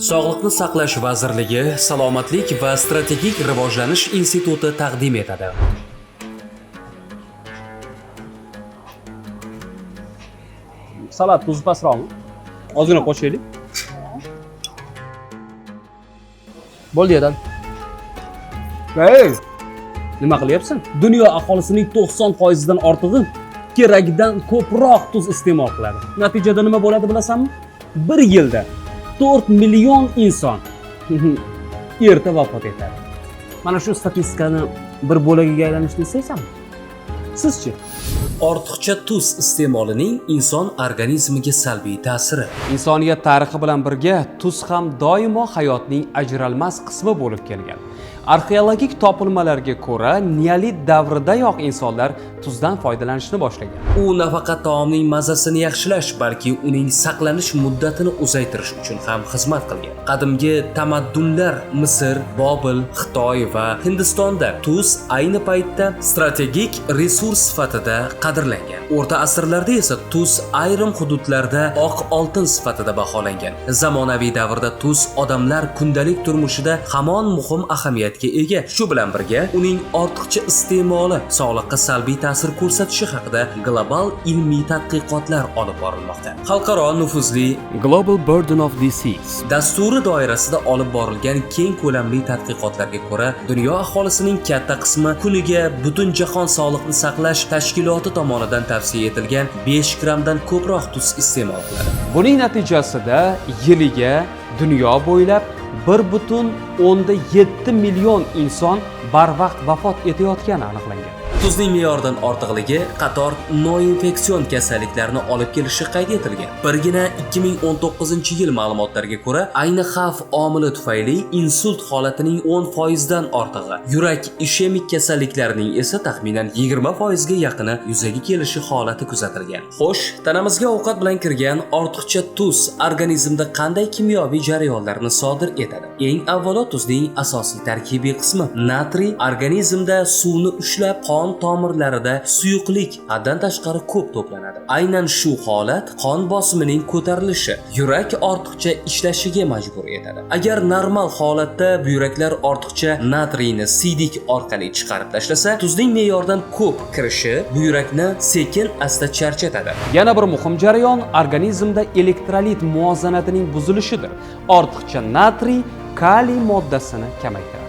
Sog'liqni saqlash vazirligi Salomatlik va strategik rivojlanish instituti taqdim etadi. Salat tuzi pastroqmi? Ozgina qo'shaylik. Bo'ldi adam. Hey! Nima qilyapsan? Dunyo aholisining 90% dan ortig'i keragidan ko'proq tuz iste'mol qiladi. Natijada nima bo'ladi bilasanmi? Bir yilda 4 million inson erta vafot etadi. Mana shu statistikani bir bo'lagiga aylanishni istaysanmi? Sizchi? Ortiqcha tuz iste'molining inson organizmiga salbiy ta'siri. Insoniyat tarixi bilan birga tuz ham doimo hayotning ajralmas qismi bo'lib kelgan. Arxeologik topilmalarga ko'ra, neolit davridayoq insonlar tuzdan foydalanishni boshlagan. U nafaqat taomning mazasini yaxshilash, balki uning saqlanish muddatini uzaytirish uchun ham xizmat qilgan. Qadimgi tamaddunlar Misr, Bobil, Xitoy va Hindistonda tuz ayni paytda strategik resurs sifatida qadrlangan. O'rta asrlarda esa tuz ayrim hududlarda oq oltin sifatida baholangan. Zamonaviy davrda tuz odamlar kundalik turmushida hamon muhim ahamiyatga ega. Shu bilan birga uning ortiqcha iste'moli sog'liqqa salbiy ta'sir ko'rsatishi haqida global ilmiy tadqiqotlar olib borilmoqda. Xalqaro nufuzli Global Burden of Disease dasturi doirasida olib borilgan keng ko'lamli tadqiqotlarga ko'ra, dunyo aholisining katta qismi kuniga Butunjahon sog'liqni saqlash tashkiloti tomonidan tavsiya etilgan 5 grammdan ko'proq tuz iste'mol qiladi. Buning natijasida yiliga dunyo bo'ylab 1,7 million inson barvaqt vafot etayotgani aniqlangan. Tuzning me'yordan ortiqligi qator noinfeksion kasalliklarni olib kelishi qayd etilgan. Birgina 2019-yil ma'lumotlariga ko'ra, ayni xavf omili tufayli insult holatining 10% dan ortig'i, yurak ishemik kasalliklarining esa taxminan 20% ga yaqini yuzaga kelishi holati kuzatilgan. Xo'sh, tanamizga ovqat bilan kirgan ortiqcha tuz organizmda qanday kimyoviy jarayonlarni sodir etadi? Eng avvalo tuzning asosiy tarkibiy qismi natriy organizmda suvni ushlab qon tomirlarida suyuqlik haddan tashqari ko'p to'planadi. Aynan shu holat qon bosimining ko'tarilishi, yurak ortiqcha ishlashiga majbur etadi. Agar normal holatda buyraklar ortiqcha natriyni siydik orqali chiqarib tashlasa, tuzning me'yordan ko'p kirishi buyrakni sekin-asta charchatadi. Yana bir muhim jarayon organizmda elektrolit muvozanatining buzilishidir. Ortiqcha natriy kaliy moddasini kamaytiradi.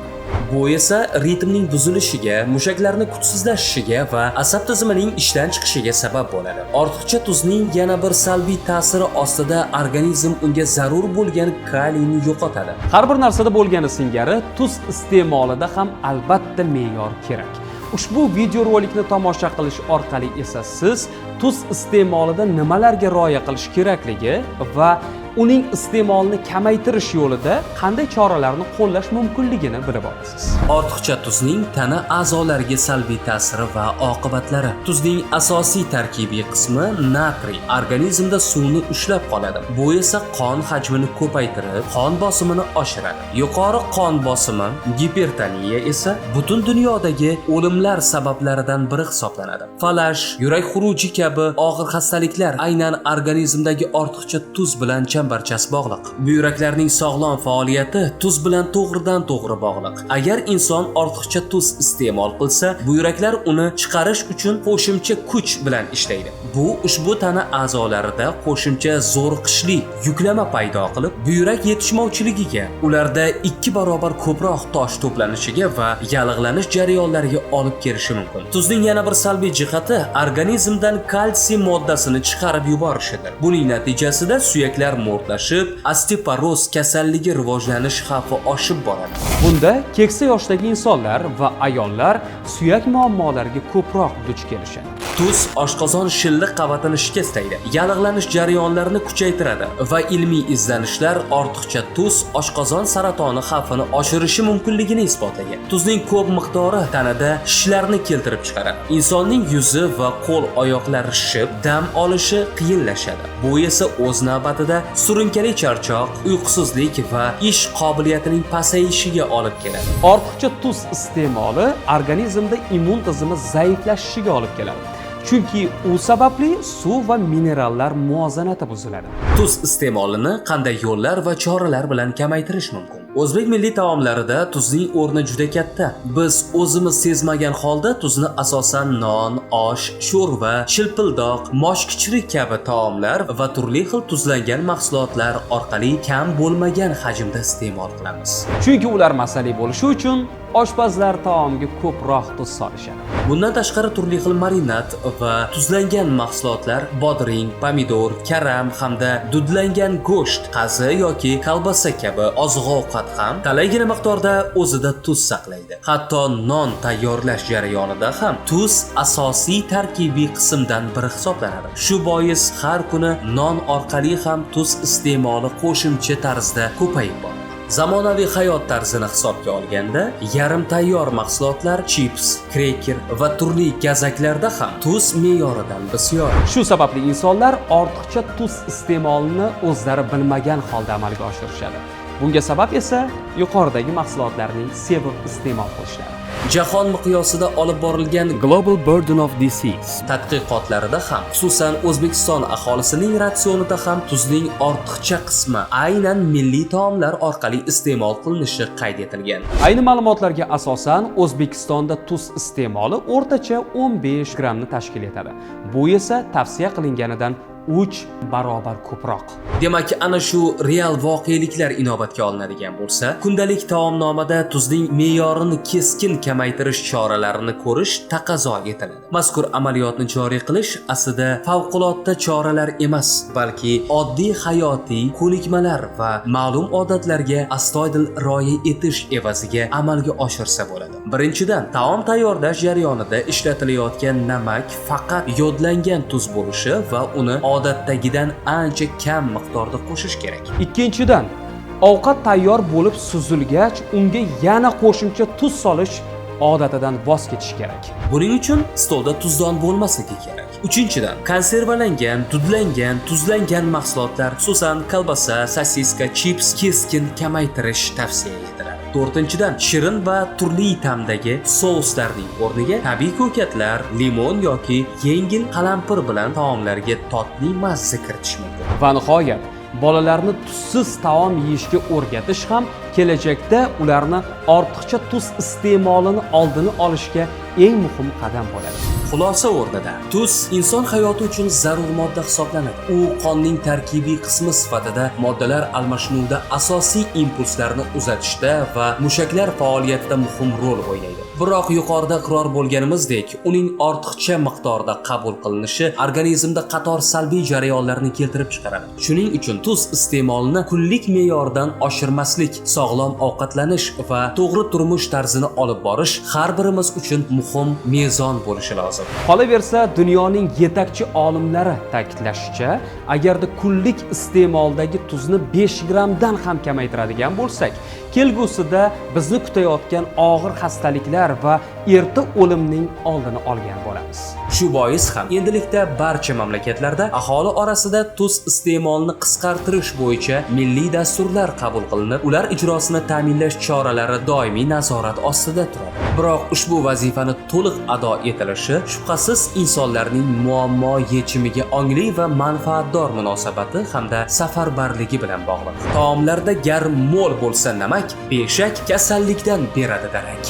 Bu esa ritmning buzilishiga, mushaklarning kuchsizlashishiga va asab tizimining ishdan chiqishiga sabab bo'ladi. Ortiqcha tuzning yana bir salbiy ta'siri ostida organizm unga zarur bo'lgan kaliyni yo'qotadi. Har bir narsada bo'lgani singari tuz iste'molida ham albatta me'yor kerak. Ushbu videorolikni tomosha qilish orqali esa siz tuz iste'molida nimalarga rioya qilish kerakligi va uning iste'molini kamaytirish yo'lida qanday choralarni qo'llash mumkinligini bilib olasiz. Ortiqcha tuzning tana a'zolariga salbiy ta'siri va oqibatlari. Tuzning asosiy tarkibiy qismi natriy organizmda suvni ushlab qoladi. Bu esa qon hajmini ko'paytirib, qon bosimini oshiradi. Yuqori qon bosimi, gipertoniya esa butun dunyodagi o'limlar sabablaridan biri hisoblanadi. Falash, yurak xuruji kabi og'ir xastaliklar aynan organizmdagi ortiqcha tuz bilan barchasi bog'liq. Buyraklarning sog'lom faoliyati tuz bilan to'g'ridan-to'g'ri bog'liq. Agar inson ortiqcha tuz iste'mol qilsa, buyraklar uni chiqarish uchun qo'shimcha kuch bilan ishlaydi. Bu ushbu tana a'zolarida qo'shimcha zo'riqishli yuklama paydo qilib, buyrak yetishmovchiligiga, ularda 2 barobar ko'proq tosh to'planishiga va yallig'lanish jarayonlariga olib kelishi mumkin. Tuzning yana bir salbiy jihati organizmdan kalsiy moddasini chiqarib yuborishidir. Buning natijasida suyaklar mo'rtlashib, osteoporoz kasalligi rivojlanish xavfi oshib boradi. Bunda keksa yoshdagi insonlar va ayollar suyak muammolariga ko'proq duch kelishadi. Tuz oshqozon shilliq qavatini shikastlaydi, yallig'lanish jarayonlarini kuchaytiradi va ilmiy izlanishlar ortiqcha tuz oshqozon saratoni xavfini oshirishi mumkinligini isbotlagan. Tuzning ko'p miqdori tanada shishlarni keltirib chiqaradi. Insonning yuzi va qo'l-oyoqlari shishib, dam olishi qiyinlashadi. Bu esa o'z navbatida surunkali charchoq, uyqusizlik va ish qobiliyatining pasayishiga olib keladi. Ortiqcha tuz iste'moli organizmda immun tizimi zaiflashishiga olib keladi. Chunki u sababli suv va minerallar muvozanati buziladi. Tuz iste'molini qanday yo'llar va choralar bilan kamaytirish mumkin? O'zbek milliy taomlarida tuzning o'rni juda katta. Biz o'zimiz sezmagan holda tuzni asosan non, osh, sho'rva, shilpildoq, moshkichirik kabi taomlar va turli xil tuzlangan mahsulotlar orqali kam bo'lmagan hajmda iste'mol qilamiz. Chunki ular mazali bo'lishi uchun oshpazlar taomga ko'proq tuz solishadi. Bundan tashqari turli xil marinad va tuzlangan mahsulotlar, bodring, pomidor, karam hamda dudlangan go'sht, qazi yoki kolbasa kabi oziq-ovqat ham talaygina miqdorda o'zida tuz saqlaydi. Hatto non tayyorlash jarayonida ham tuz asosiy tarkibiy qismdan biri hisoblanadi. Shu bois har kuni non orqali ham tuz iste'moli qo'shimcha tarzda ko'payib boradi. Zamonaviy hayot tarzini hisobga olganda, yarim tayyor mahsulotlar, chips, kreker va turli gazaklarda ham tuz me'yoridan bisyor. Shu sababli insonlar ortiqcha tuz iste'molini o'zlari bilmagan holda amalga oshirishadi. Bunga sabab esa yuqoridagi mahsulotlarning sevib iste'mol qilishlari. Jahon miqyosida olib borilgan Global Burden of Disease tadqiqotlarida ham, xususan O'zbekiston aholisining ratsionida ham tuzning ortiqcha qismi aynan milliy taomlar orqali iste'mol qilinishi qayd etilgan. Ayni ma'lumotlarga asosan O'zbekistonda tuz iste'moli o'rtacha 15 grammni tashkil etadi. Bu esa tavsiya qilinganidan 3 barobar ko'proq. Demak, ana shu real voqeliklar inobatga olinadigan bo'lsa, kundalik taomnomada tuzning me'yorini keskin kamaytirish choralarini ko'rish taqozo etiladi. Mazkur amaliyotni joriy qilish aslida favqulodda choralar emas, balki oddiy hayotiy ko'nikmalar va ma'lum odatlarga astoydil rioya etish evaziga amalga oshirsa bo'ladi. Birinchidan, taom tayyorlash jarayonida ishlatilayotgan namak faqat yodlangan tuz bo'lishi va uni odatdagidan ancha kam miqdorda qo'shish kerak. Ikkinchidan, ovqat tayyor bo'lib suzilgach, unga yana qo'shimcha tuz solish odatidan voz kechish kerak. Buning uchun stolda tuzdon bo'lmasligi kerak. Uchinchidan, konservalangan, dudlangan, tuzlangan mahsulotlar, xususan kolbasa, sosiska, chips keskin kamaytirish tavsiya etiladi. To'rtinchidan, shirin va turli ta'mdagi souslarning o'rniga tabiiy ko'katlar, limon yoki yengil qalampir bilan taomlarga totli mazza kiritish mumkin. Va nihoyat, bolalarni tuzsiz taom yeyishga o'rgatish ham kelajakda ularni ortiqcha tuz iste'molini oldini olishga eng muhim qadam bo'ladi. Xulosa o'rnida, tuz inson hayoti uchun zarur modda hisoblanadi. U qonning tarkibiy qismi sifatida moddalar almashinuvida asosiy impulslarni uzatishda va mushaklar faoliyatida muhim rol o'ynaydi. Biroq yuqorida iqror bo'lganimizdek, uning ortiqcha miqdorda qabul qilinishi organizmda qator salbiy jarayonlarni keltirib chiqaradi. Shuning uchun tuz iste'molini kunlik me'yordan oshirmaslik, sog'lom ovqatlanish va to'g'ri turmush tarzini olib borish har birimiz uchun muhim mezon bo'lishi lozim. Qolaversa, dunyoning yetakchi olimlari ta'kidlashicha, agarda kunlik iste'moldagi tuzni 5 grammdan ham kamaytiradigan bo'lsak, kelgusida bizni kutayotgan og'ir xastaliklar va erta o'limning oldini olgan bo'lamiz. Shu bois ham endilikda barcha mamlakatlarda aholi orasida tuz iste'molini qisqartirish bo'yicha milliy dasturlar qabul qilinib, ular ijrosini ta'minlash choralari doimiy nazorat ostida turadi. Biroq ushbu vazifani to'liq ado etilishi shubhasiz insonlarning muammo yechimiga ongli va manfaatdor munosabati hamda safarbarligi bilan bog'liq. Taomlarda gar mo'l bo'lsa namak, beshak kasallikdan beradi darak.